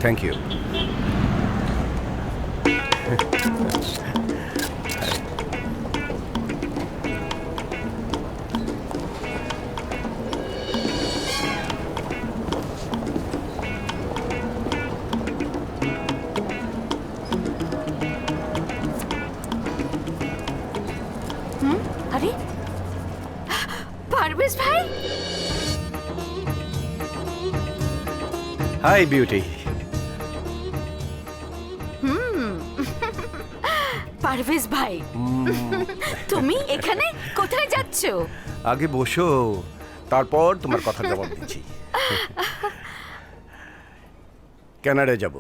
Thank you. আরে পারভেজ ভাই, hi beauty. Parvez ভাই তুমি এখানে কোথায় যাচ্ছ? আগে বসো, তারপর তোমার কথা জবাব দিচ্ছি। কানাডায় যাব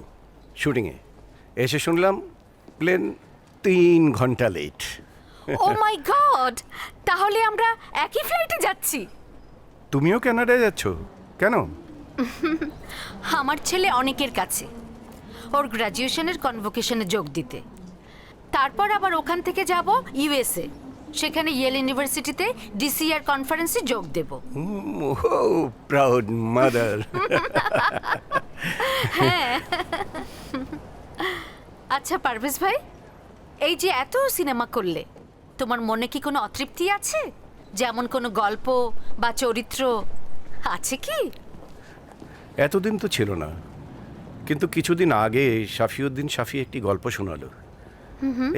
শুটিংয়ে। এসে শুনলাম প্লেন 3 ঘন্টা লেট। ও মাই গড, তাহলে আমরা একই ফ্লাইটে যাচ্ছি। তুমিও কানাডায় যাচ্ছ কেন? আমার ছেলে অনেকের কাছে ওর গ্র্যাজুয়েশনের কনভোকেশনে যোগ দিতে, তারপর আবার ওখান থেকে যাব ইউএসএ, সেখানে ইয়েল ইউনিভার্সিটিতে ডিসিআর কনফারেন্সে যোগ দেব। Proud mother. হ্যাঁ। আচ্ছা পারভেজ ভাই, এই যে এত সিনেমা করলে, তোমার মনে কি কোনো অতৃপ্তি আছে? যেমন কোনো গল্প বা চরিত্র আছে কি? এতদিন তো ছিল না, কিন্তু কিছুদিন আগে শাফিউদ্দিন শাফি একটি গল্প শোনালো।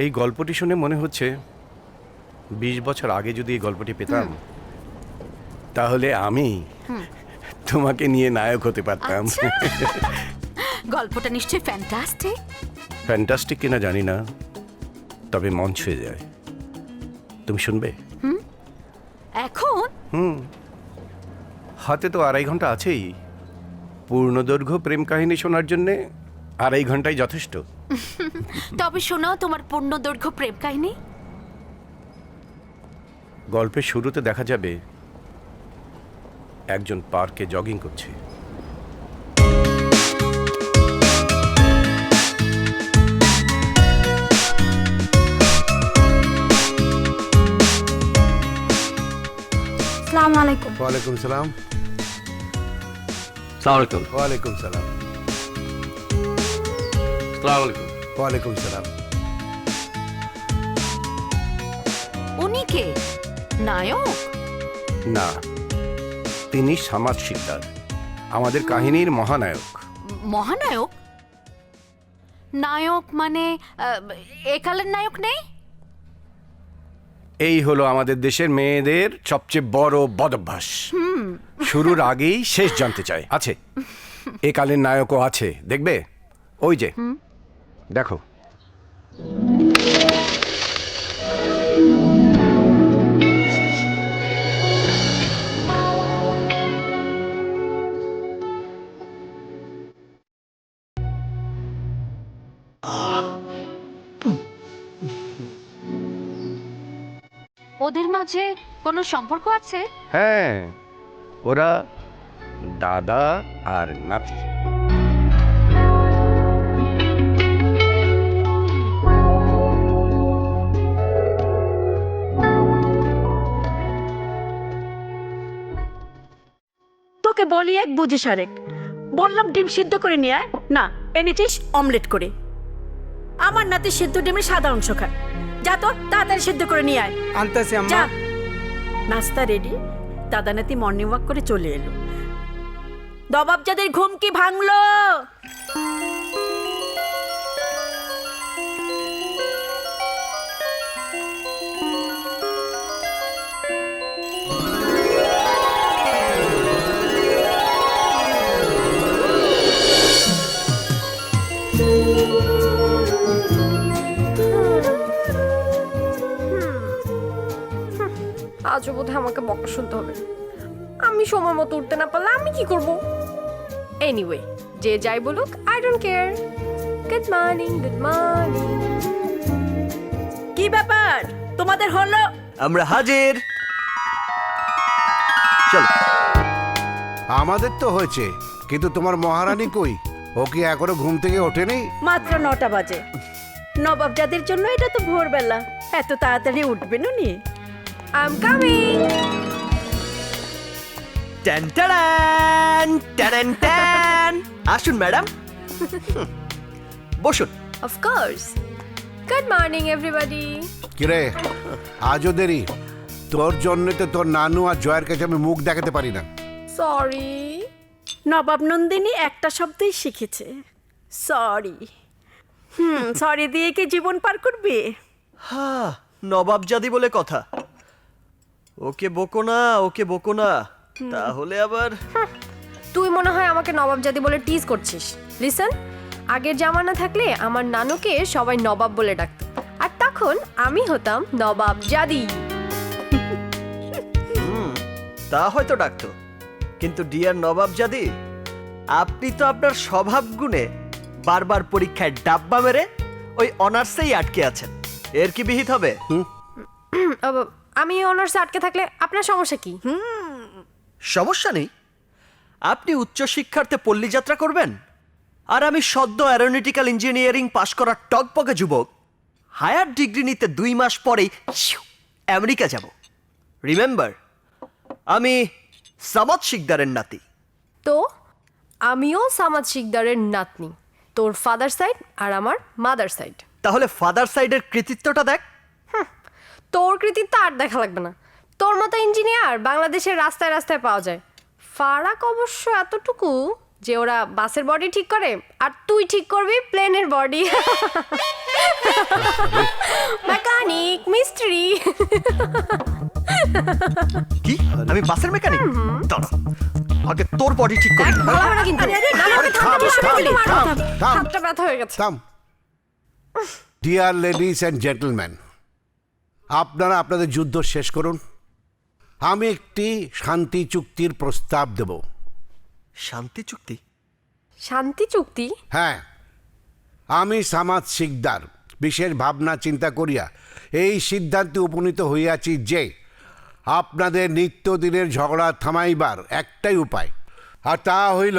এই গল্পটি শুনে মনে হচ্ছে 20 বছর আগে যদি এই গল্পটি পেতাম, তাহলে আমি তোমাকে নিয়ে নায়ক হতে পারতাম। আচ্ছা। গল্পটা নিশ্চয়ই ফ্যান্টাস্টিক। ফ্যান্টাস্টিক কিনা জানি না, তবে মন ছুঁয়ে যায়। তুমি শুনবে? এখন হাতে তো 2.5 ঘন্টা আছেই। পূর্ণদৈর্ঘ্য প্রেম কাহিনী শোনার জন্যে 2.5 ঘন্টাই যথেষ্ট। তবে শোনাও তোমার পূর্ণদৈর্ঘ্য প্রেম কাহিনী। গল্পের শুরুতে দেখা যাবে একজন পার্কে জগিং করছে। আসসালামু আলাইকুম। ওয়ালাইকুম সালাম। সালামালাইকুম। ওয়ালাইকুম সালাম। সালামালাইকুম। ওয়ালাইকুম সালাম। উনি কে? নায়ক? না, তিনি সমাজ শিকদার, আমাদের কাহিনীর মহানায়ক। মহানায়ক? নায়ক মানে একালের নায়ক নেই? এই হলো আমাদের দেশের মেয়েদের সবচেয়ে বড় বদভ্যাস। শুরুর আগেই শেষ জানতে চায়। আছে, এ কালের নায়কও আছে, দেখবে ওই যে দেখো। ওদের মাঝে কোনো সম্পর্ক আছে? হ্যাঁ, ওরা দাদা আর নাতি। তোকে বলি এক বুঝিস আরেক। বললাম ডিম সিদ্ধ করে নিয়ে আয়, না এনেছিস অমলেট করে। আমার নাতি সিদ্ধ ডিমের সাদা অংশ খায়। যা তো তাড়াতাড়ি সিদ্ধ করে নিয়ে আয়। আনতেছি যা। আম্মা। নাস্তা রেডি। দাদা নাতি মর্নিং ওয়াক করে চলে এলো। দবাবজাদের ঘুম কি ভাঙলো? আজও বোধহয় আমাকে বকা শুনতে হবে। আমি সময় মতো উঠতে না পারলে আমি কি করব? এনিওয়ে, যে যাই বলুক, I don't care. Good morning, good morning. কি ব্যাপার তোমাদের হলো? আমরা হাজির। চলো। আমাদের তো হয়েছে, কিন্তু তোমার মহারানী কই? ও কি এখনো ঘুম থেকে ওঠেনি? মাত্র 9টা বাজে। নবাবজাদের জন্য এটা তো ভোরবেলা, এত তাড়াতাড়ি উঠবে নুনি। I am coming. টান টান টান টান। আসুন ম্যাডাম, বসুন। Of course. Good morning everybody. কিরে আজও দেরি? তোর জন্য তো তোর নানু আর জয়ের কাছে আমি মুখ দেখাতে পারি না। সরি। নবাব নন্দিনী একটা শব্দই শিখেছে, সরি। সরি দিয়ে কি জীবন পার করবে? হ্যাঁ, নবাবজাদি বলে কথা। ওকে বকো না, ওকে বকো না, তাহলে আবার তুই মনে হয় আমাকে নবাবজাদি বলে টিজ করছিস। লিসেন, আগের জামানা থাকলে আমার নানুকে সবাই নবাব বলে ডাকতো, আর তখন আমি হতাম নবাবজাদি। তা হয়তো ডাকতো, কিন্তু ডিয়ার নবাবজাদি, আপনি তো আপনার স্বভাব গুণে বারবার পরীক্ষায় ডাব্বা মেরে ওই অনার্সেই আটকে আছেন। এর কি বিহিত হবে? আমি অনার্সে আটকে থাকলে আপনার সমস্যা কি? সমস্যা নেই, আপনি উচ্চশিক্ষার্থে পল্লী যাত্রা করবেন, আর আমি সদ্য অ্যারোনটিক্যাল ইঞ্জিনিয়ারিং পাশ করা টকবকে যুবক হায়ার ডিগ্রি নিতে 2 মাস পরেই আমেরিকা যাব। রিমেম্বার, আমি সামাদ শিকদারের নাতি। তো আমিও সামাদ শিকদারের নাতনি, তোর ফাদার সাইড আর আমার মাদার সাইড। তাহলে ফাদার সাইডের কৃতিত্বটা দেখ। তোর কৃতিত্ব আর দেখা লাগবে না। তোর মতো ইঞ্জিনিয়ার বাংলাদেশের রাস্তায় রাস্তায় পাওয়া যায়। ফারাক অবশ্য এতটুকু যে ওরা বাসের বডি ঠিক করে, আর তুই ঠিক করবি প্লেনের বডি। মেকানিক, মিস্ত্রি। কি? আমি বাসের মেকানিক? দাঁড়া, আগে তোর বডি ঠিক করি। ভালো হবে না কিন্তু। না, না, ওকে থাম, থাম, থাম। হাতটা ব্যথা হয়ে গেছে। থাম। ডিয়ার লেডিস অ্যান্ড জেন্টলম্যান, আপনারা আপনাদের যুদ্ধ শেষ করুন। আমি একটি শান্তি চুক্তির প্রস্তাব দেব। শান্তি চুক্তি? শান্তি চুক্তি? হ্যাঁ, আমি সামাদ শিকদার বিশেষ ভাবনা চিন্তা করিয়া এই সিদ্ধান্তে উপনীত হইয়াছি যে আপনাদের নিত্যদিনের ঝগড়া থামাইবার একটাই উপায়, আর তা হইল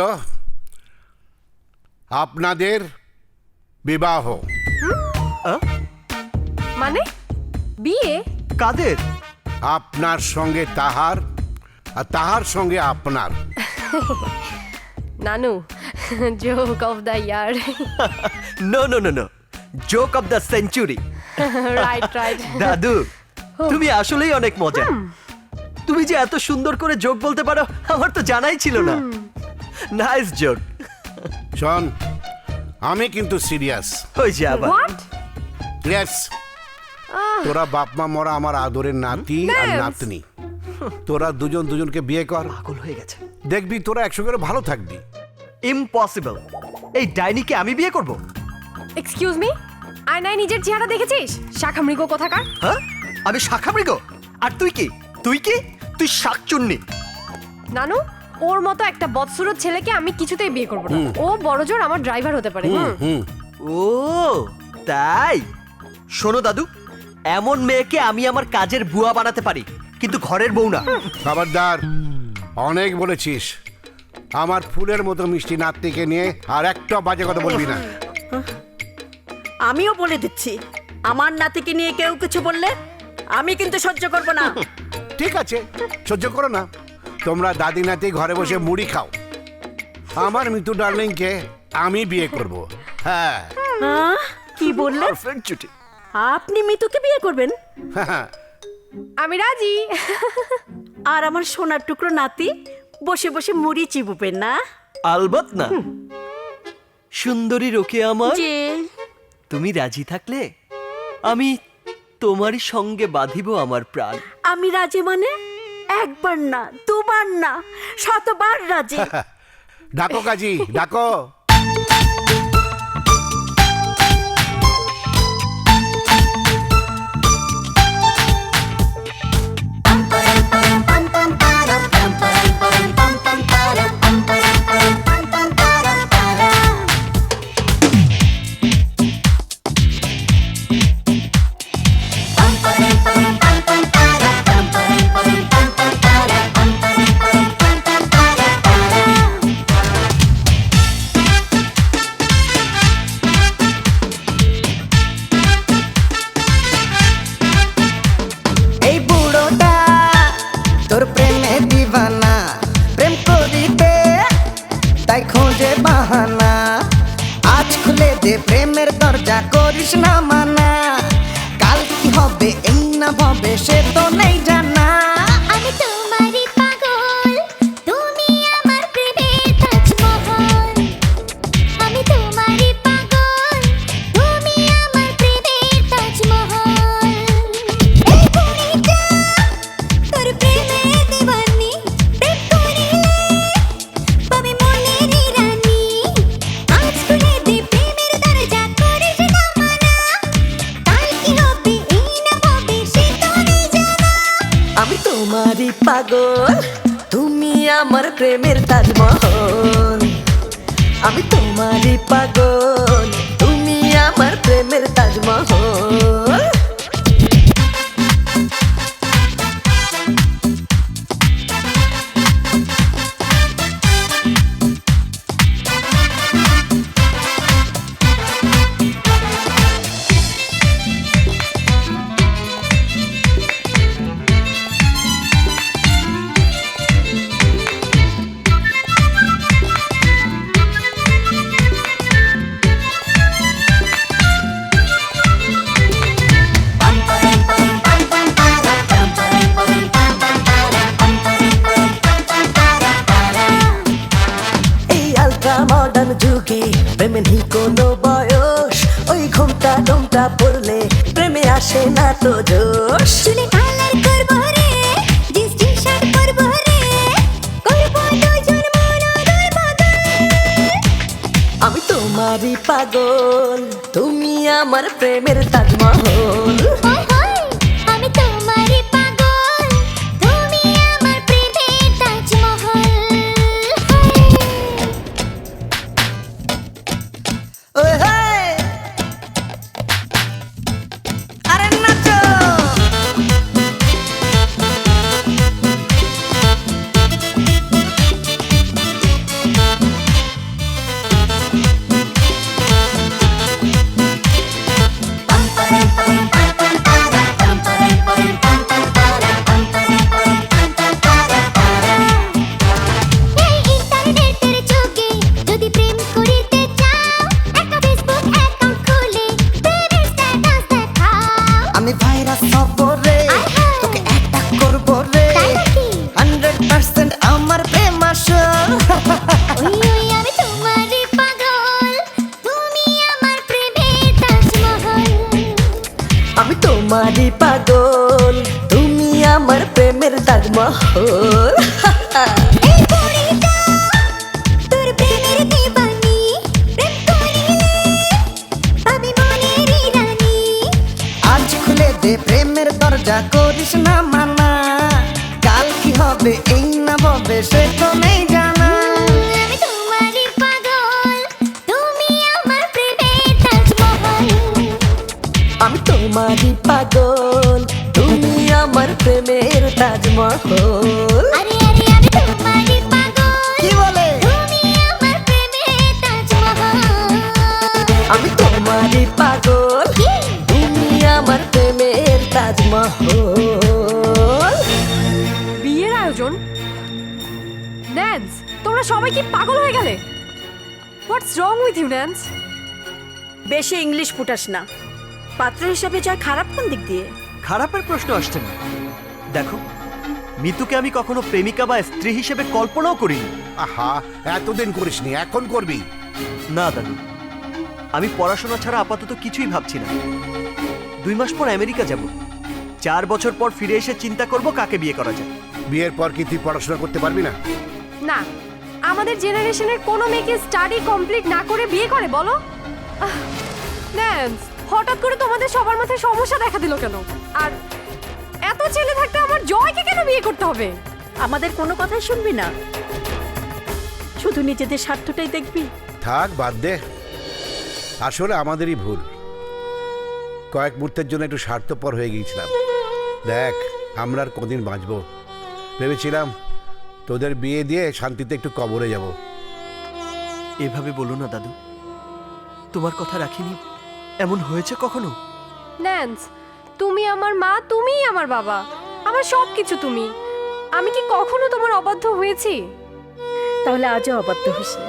আপনাদের বিবাহ। মানে বিয়ে? কাদের? আপনার সঙ্গে তাহার, আর তাহার সঙ্গে আপনার। নানু, joke of the year. No no no no, joke of the century. Right right. দাদু, তুমি আসলেই অনেক মজা। তুমি যে এত সুন্দর করে জোক বলতে পারো আমার তো জানাই ছিল না। Nice joke. শোন, আমি কিন্তু সিরিয়াস। ওই যে আবার। হোয়াট? ইয়েস, তোরা বাপ মা মরা আমার আদরের নাতি আর Names. নাতনি, তোরা দুজন দুজনকে বিয়ে কর, পাগল হয়ে গেছে। দেখবি তোরা একসঙ্গে ভালো থাকবি। ইম্পসিবল, এই ডাইনিকে আমি বিয়ে করব? এক্সকিউজ মি, আয়নায় নিজের চেহারা দেখেছিস? শাখা মৃগ কোথাকার। হ্যাঁ, আমি শাখা মৃগ? আর তুই কি? তুই কি? তুই শাকচুন্নি। নানু, ওর মতো একটা বদসুরত ছেলেকে আমি কিছুতেই বিয়ে করব না। ও বড়জোর আমার ড্রাইভার হতে পারে। ও তাই? শোনো দাদু, এমন মেয়েকে আমি আমার কাজের বুয়া বানাতে পারি, কিন্তু ঘরের বউ না। খবরদার, অনেক বলেছিস। আমার ফুলের মতো মিষ্টি নাতনিকে নিয়ে আর একটা বাজে কথা বলবি না। আমিও বলে দিচ্ছি, আমার নাতিকে নিয়ে কেউ কিছু বললে আমি কিন্তু সহ্য করব না। ঠিক আছে, সহ্য করো না। তোমরা দাদি নাতি ঘরে বসে মুড়ি খাও। আমার মিতু ডার্লিংকে আমি বিয়ে করব। হ্যাঁ। কি বললেন? ফ্রেন্ড ছুটি। আপনি মিতুকে বিয়ে করবেন? আমি রাজি। আর আমার সোনার টুকরো নাতি বসে বসে মুড়ি চিবুবেন না? আলবত না। সুন্দরী রোকে আমার, যে তুমি রাজি থাকলে আমি তোমারই সঙ্গে বাঁধিব আমার প্রাণ। আমি রাজি মানে একবার না, দুবার না, শতবার রাজি। ডাকো কাজী, ডাকো। তোমারই পাগল, তুমি আমার প্রেমের তাজমহল। আমি তোমারই পাগল, তুমি আমার প্রেমের তাজমহল। মডার্ন যুগে প্রেমে নেই কোনো বয়স, ওই ঘুমটা টুমটা পড়লে প্রেমে আসে না তো জোশ। চুলে কালার করবো রে, জিন্স টি শার্ট পরবো রে, করবো দুজন মনোদর বদল। আমি তোমারই পাগল, তুমি আমার প্রেমের তাজমহল। ওই হোই, আমি তোমারই পাগল, তুমি আমার প্রেমের তাজমহল। ওই হে, আরে নাচো। এই ইন্টারনেটের যুগে যদি প্রেম করিতে চাও, একটা ফেসবুক অ্যাকাউন্ট খুলে প্রেমের স্ট্যাটাস দেখাও। আমি ভাইরাস হব রে, আহা। তোকে অ্যাটাক করব রে, তাই নাকি? 100% আমার প্রেম আসল। ওই ওই আমি তোমারই পাগল, তুমি আমার প্রেমের তাজমহল। আমি তোমারই পাগল, তুমি আমার প্রেমের তাজমহল। এই পরিটা তোর প্রেমের দিবানি, প্রেম করিলে আমি মনেরই রানী। আজ খুলে দে প্রেমের দরজা, করিস না মানা, কাল কি হবে এই না ববে সে তো নেই জানা। আমি তোমারই পাগল, তুমি আমার প্রেমের তাজমহল। আমি তোমারই পাগল, তুমি আমার প্রেমের তাজমহল। আরে আরে আমি তোমারই পাগল, কি বলে? তুমি আমার প্রেমের তাজমহল। আমি তোমারই পাগল, কি? তুমি আমার প্রেমের তাজমহল। বিয়ের আয়োজন? ন্যান্স, তোমরা সবাই কি পাগল হয়ে গেলে? হোয়াটস রং উইথ ইউ ন্যান্স? বেশি ইংলিশ ফুটাস না। পাত্র হিসাবে জয় খারাপ কোন দিক দিয়ে? খারাপের প্রশ্ন আসছে না। দেখো, মিতুকে আমি কখনো প্রেমিকা বা স্ত্রী হিসেবে কল্পনাও করিনি। আহা, এতদিন করিসনি, এখন করবি। না দাদু, আমি পড়াশোনা ছাড়া আপাতত কিছুই ভাবছি না। 2 মাস পর আমেরিকা যাব, 4 বছর পর ফিরে এসে চিন্তা করব কাকে বিয়ে করা যায়। বিয়ের পর কি তুই পড়াশোনা করতে পারবি না? না, আমাদের জেনারেশনের কোনো মেয়েকে স্টাডি কমপ্লিট না করে বিয়ে করে বলো? ন্যান্স, হঠাৎ করে তোমাদের সবার মাথায় সমস্যা দেখা দিল কেন? আর এত ছেলে থাকতে আমার জয়কে কেন বিয়ে করতে হবে? আমাদের কোনো কথাই শুনবি না, শুধু নিজেদের স্বার্থটাই দেখবি। থাক, বাদ দে। আসলে আমাদেরই ভুল। কয়েক মুহূর্তের জন্য একটু স্বার্থপর হয়ে গিয়েছিলাম। দেখ, আমরা আর কদিন বাঁচবো। ভেবেছিলাম তোদের বিয়ে দিয়ে শান্তিতে একটু কবরে যাব। এভাবে বলো না দাদু, তোমার কথা রাখিনি। এমন হয়েছে কখনো? ন্যান্স, তুমি আমার মা, তুমিই আমার বাবা, আমার সব কিছু তুমি। আমি কি কখনো তোমার অবাধ্য হয়েছি? তাহলে আজও অবাধ্য হোস না।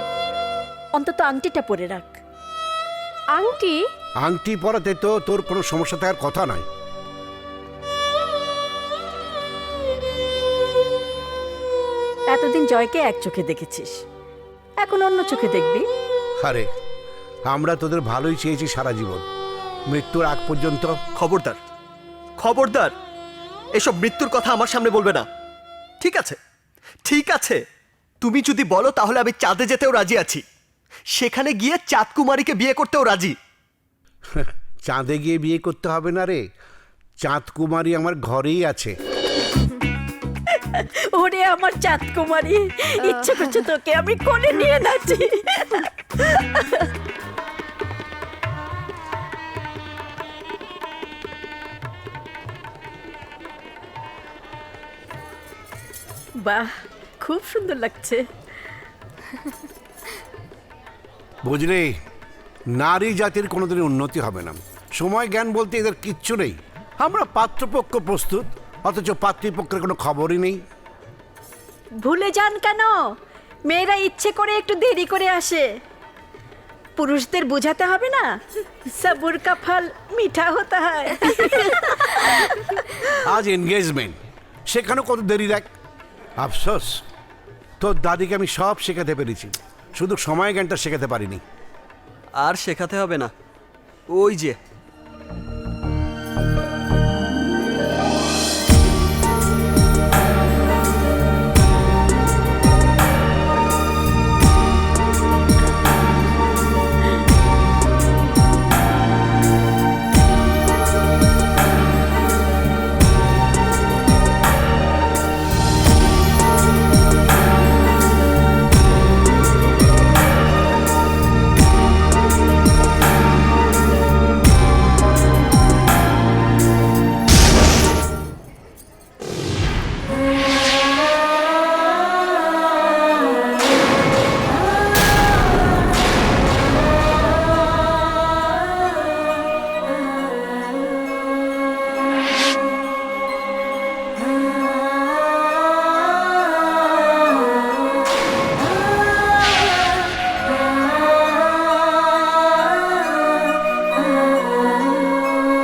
অন্তত আংটিটা পরে রাখ। আংটি? আংটি পরাতে তো তোর কোনো সমস্যা থাকার কথা নয়। এতদিন জয়কে এক চোখে দেখেছিস, এখন অন্য চোখে দেখবি। আরে, আমরা তোদের ভালোই চেয়েছি সারা জীবন, মৃত্যুর আগ পর্যন্ত। খবরদার, খবরদার, এসব মৃত্যুর কথা আমার সামনে বলবে না। ঠিক আছে, ঠিক আছে, তুমি যদি বলো তাহলে আমি চাঁদে যেতেও রাজি আছি। সেখানে গিয়ে চাঁদ কুমারীকে বিয়ে করতেও রাজি। চাঁদে গিয়ে বিয়ে করতে হবে না রে, চাঁদ কুমারী আমার ঘরেই আছে। ওরে আমার চাঁদ কুমারী, ইচ্ছে করছে তোকে আমি কোলে নিয়ে নাচি। বাহ, খুব সুন্দর লাগছে। বুঝলি, নারী জাতির কোনোদিনই উন্নতি হবে না। সময় জ্ঞান বলতে এদের কিচ্ছু নেই। আমরা পাত্রপক্ষ প্রস্তুত, অথচ পাত্রীপক্ষের কোনো খবরই নেই। ভুলে যান কেন? মেয়েরা ইচ্ছে করে একটু দেরি করে আসে। পুরুষদের বোঝাতে হবে না, সবুর কা ফল মিঠা হতা হয়। আজ এনগেজমেন্ট, সেখানেও কত দেরি দেখ। আফসোস, তোর দাদিকে আমি সব শেখাতে পেরেছি, শুধু সময় জ্ঞানটা শেখাতে পারিনি। আর শেখাতে হবে না, ওই যে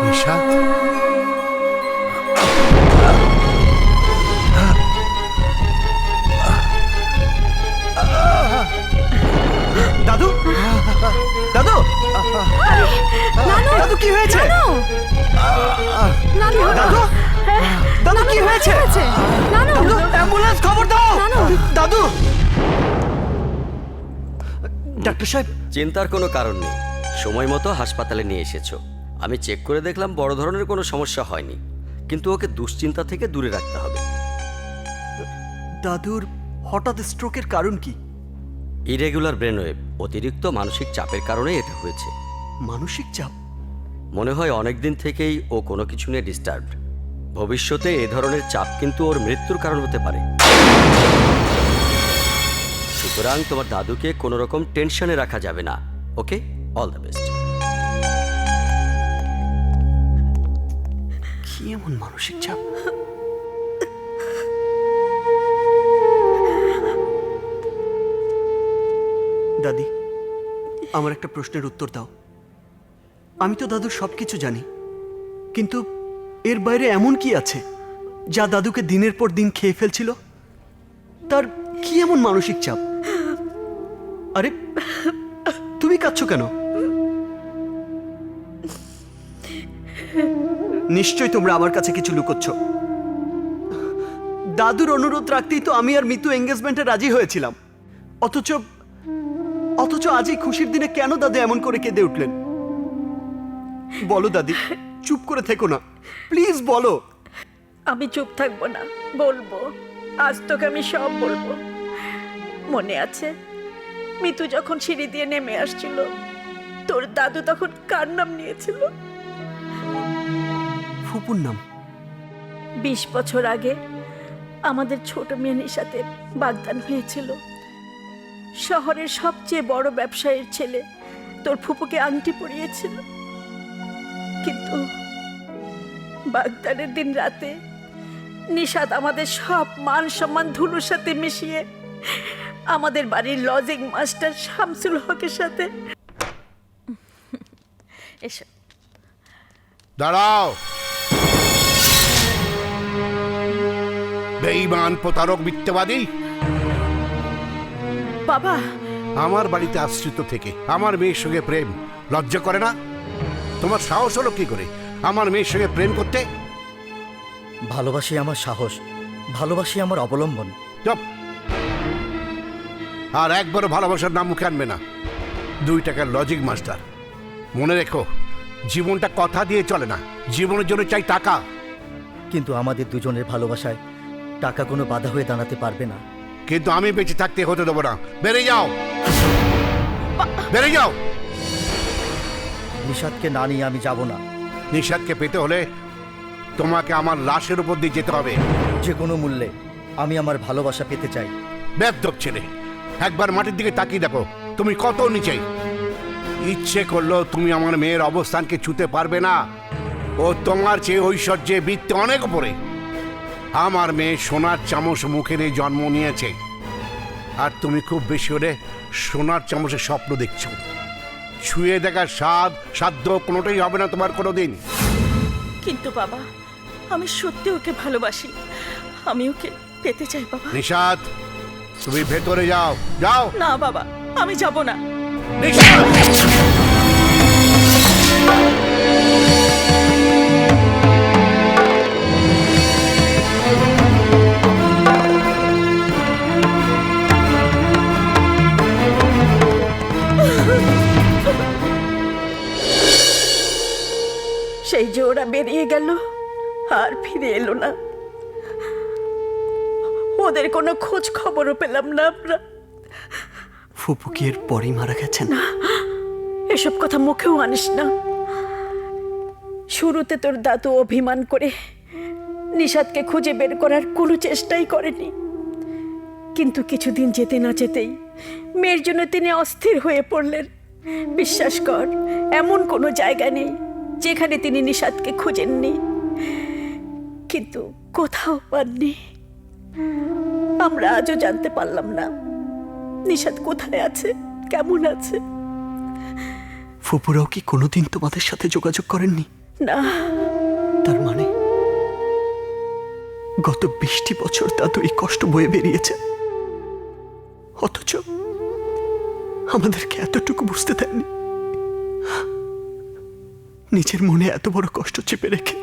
নিশাত, দাদু, দাদু, দাদু কি হয়েছে? দাদু, দাদু কি হয়েছে? দাদু, অ্যাম্বুলেন্স খবর দাও। দাদু, ডাক্তার সাহেব, চিন্তার কোনো কারণ নেই, সময় মতো হাসপাতালে নিয়ে এসেছো। আমি চেক করে দেখলাম বড় ধরনের কোনো সমস্যা হয়নি, কিন্তু ওকে দুশ্চিন্তা থেকে দূরে রাখতে হবে। দাদুর হঠাৎ স্ট্রোকের কারণ কি? ইরেগুলার ব্রেনওয়েভ, অতিরিক্ত মানসিক চাপের কারণে এটা হয়েছে। মানসিক চাপ? মনে হয় অনেক দিন থেকেই ও কোনো কিছু নিয়ে ডিস্টার্বড। ভবিষ্যতে এ ধরনের চাপ কিন্তু ওর মৃত্যুর কারণ হতে পারে। সুতরাং তোমার দাদুকে কোনো রকম টেনশনে রাখা যাবে না। ওকে, অল দ্য বেস্ট। কি এমন মানসিক চাপ? দাদি, আমার একটা প্রশ্নের উত্তর দাও। আমি তো দাদুর সবকিছু জানি, কিন্তু এর বাইরে এমন কি আছে যা দাদুকে দিনের পর দিন খেয়ে ফেলছিল? তার কি এমন মানসিক চাপ? আরে, তুমি কাঁদছো কেন? নিশ্চয়ই তোমরা আমার কাছে কিছু লুকোচ্ছ। দাদুর অনুরোধ রাখতেই তো আমি আর মিতু এঙ্গেজমেন্টে রাজি হয়েছিলাম, অথচ আজ এই খুশির দিনে কেন দাদু এমন করে কেঁদে উঠলেন? বলো দাদি, চুপ করে থেকো না, প্লিজ বলো। আমি চুপ থাকবো না, বলবো। আজ তোকে আমি সব বলবো। মনে আছে মিতু যখন সিঁড়ি দিয়ে নেমে আসছিল, তোর দাদু তখন কার নাম নিয়েছিল? ফুপুর নাম। 20 বছর আগে আমাদের ছোট মেয়ে নিশাতে বাগদান হয়েছিল। শহরের সবচেয়ে বড় ব্যবসায়ীর ছেলে তোর ফুপুকে আংটি পরিয়েছিল, কিন্তু বাগদানের দিন রাতে নিশাত আমাদের সব মান সম্মান ধুলোর সাথে মিশিয়ে আমাদের বাড়ির লজিং মাস্টার শামসুল হকের সাথে। এসো। দাঁড়াও, বেঈমান, প্রতারক, মিথ্যাবাদী। বাবা, আমার বাড়িতে আশ্রিত থেকে আমার মেয়ের সঙ্গে প্রেম লজ্জা করে না? তোমার সাহস হলো কি করে আমার মেয়ের সঙ্গে প্রেম করতে? ভালোবাসি আমার সাহস, ভালোবাসি আমার অবলম্বন। চুপ! আর একবারও ভালোবাসার নাম মুখে আনবে না। 2 টাকার লজিক মাস্টার। মনে রেখো, জীবনটা কথা দিয়ে চলে না, জীবনের জন্য চাই টাকা। কিন্তু আমাদের দুজনের ভালোবাসায় টাকা কোনো বাধা হয়ে দাঁড়াতে পারবে না। কিন্তু আমি বেঁচে থাকতে হতে দেবো না। বেরিয়ে যাও, বেরিয়ে যাও। নিষাদকে না নিয়ে আমি যাব না। নিষাদকে পেতে হলে তোমাকে আমার লাশের উপর দিয়ে যেতে হবে। যে কোনো মূল্যে আমি আমার ভালোবাসা পেতে চাই। বেয়াদব ছেলে, একবার মাটির দিকে তাকিয়ে দেখো তুমি কত নিচে। ইচ্ছে করলেও তুমি আমার মেয়ের অবস্থানকে ছুতে পারবে না। ও তোমার চেয়ে ঐশ্বর্যে বৃত্তে অনেক উপরে। আমার মেয়ে সোনার চামচ মুখে নিয়ে জন্ম নিয়েছে, আর তুমি খুব বেশি হলে সোনার চামচের স্বপ্ন দেখছো। ছুঁয়ে দেখার সাধ্য কোনোটাই হবে না তোমার কোনোদিন। কিন্তু বাবা, আমি সত্যি ওকে ভালোবাসি, আমি ওকে পেতে চাই বাবা। নিষাদ, তুমি ভেতরে যাও, যাও। না বাবা, আমি যাব না। নিষাদ! সেই যে ওরা বেরিয়ে গেল আর ফিরে এলো না, ওদের কোনো খোঁজ খবরও পেলাম না আমরা। ফুপু কি এর পরই মারা গেছেন? এসব কথা মুখেও আনিস না। শুরুতে তোর দাদু অভিমান করে নিষাদকে খুঁজে বের করার কোনো চেষ্টাই করেনি, কিন্তু কিছুদিন যেতে না যেতেই মেয়ের জন্য তিনি অস্থির হয়ে পড়লেন। বিশ্বাস কর, এমন কোনো জায়গা নেই যেখানে তিনি নিষাদকে খুঁজেননি, কিন্তু কোথাও পাননি। আমরা আজও জানতে পারলাম না নিষাদ কোথায় আছে, কেমন আছে। ফুপুরাও কি কোনোদিন তোমাদের সাথে যোগাযোগ করেননি? না। তার মানে গত 20টি বছর দাদু এই কষ্ট বয়ে বেরিয়েছে, অথচ আমাদেরকে এতটুকু বুঝতে দেননি। নিজের মনে এত বড় কষ্ট চেপে রেখে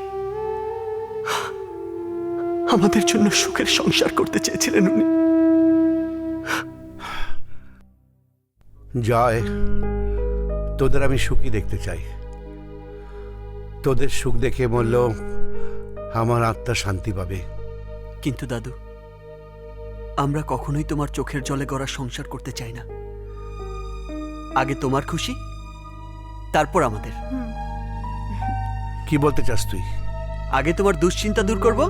আমাদের জন্য সুখের সংসার করতে চেয়েছিলেন উনি। জয়, তোদের আমি সুখী দেখতে চাই। তোদের সুখ দেখে বললেও আমার আত্মা শান্তি পাবে। কিন্তু দাদু, আমরা কখনোই তোমার চোখের জলে গড়া সংসার করতে চাই না। আগে তোমার খুশি, তারপর আমাদের। কি বলতে চাস তুই? আগে তোমার দুশ্চিন্তা দূর করব,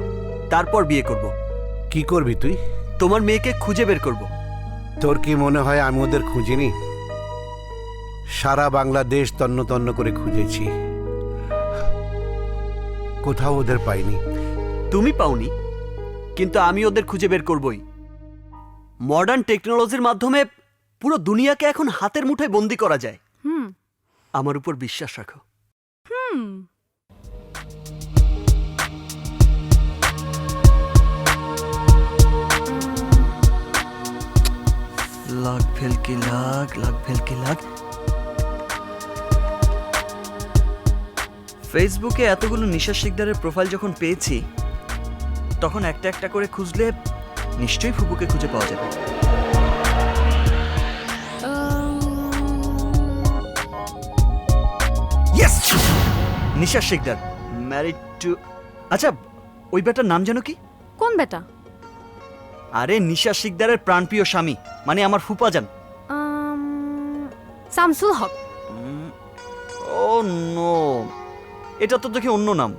তারপর বিয়ে করব। কি করবি তুই? তোমার মেয়েকে খুঁজে বের করব। তোর কি মনে হয় আমি ওদের খুঁজিনি? সারা বাংলাদেশ তন্ন তন্ন করে খুঁজেছি, কোথাও ওদের পাইনি। তুমি পাওনি, কিন্তু আমি ওদের খুঁজে বের করবই। মডার্ন টেকনোলজির মাধ্যমে পুরো দুনিয়াকে এখন হাতের মুঠোয় বন্দি করা যায়। আমার উপর বিশ্বাস রাখো। লাগ ভেলকি লাগ, লাগ ভেলকি লাগ। ফেসবুকে এতগুলো নিশা শিকদারের প্রোফাইল যখন পেয়েছি, তখন একটা একটা করে খুঁজলে নিশ্চয়ই ফুপুকে খুঁজে পাওয়া যাবে। Yes, Nisha Sikdar, married to. আচ্ছা, ওই বেটার নাম জানো কি? কোন বেটা? আরে নিশা শিকদারের প্রাণপ্রিয় স্বামী, মানে আমার ফুপাজান। শামসুল হক। ও নো, এটা তো দেখি অন্য নাম।